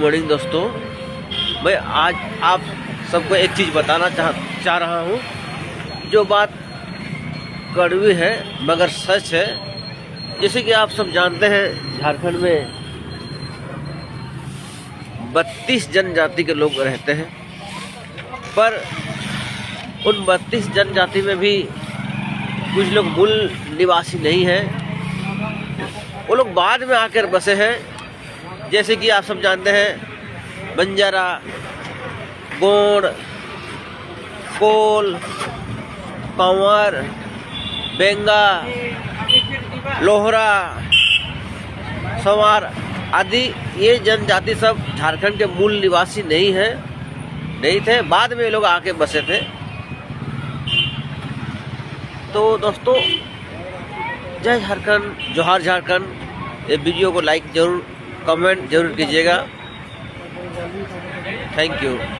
Morning दोस्तों। मैं आज आप सबको एक चीज़ बताना चाह रहा हूँ, जो बात कड़वी है मगर सच है। जैसे कि आप सब जानते हैं, झारखंड में 32 जनजाति के लोग रहते हैं, पर उन 32 जनजाति में भी कुछ लोग मूल निवासी नहीं हैं, वो लोग बाद में आकर बसे हैं। जैसे कि आप सब जानते हैं, बंजारा, गोंड, कोल, कंवर, बेंगा, लोहरा, संवार आदि ये जनजाति सब झारखंड के मूल निवासी नहीं थे, बाद में ये लोग आके बसे थे। तो दोस्तों, जय झारखंड, जोहार झारखंड। ये वीडियो को लाइक जरूर, कमेंट जरूर कीजिएगा। Thank you.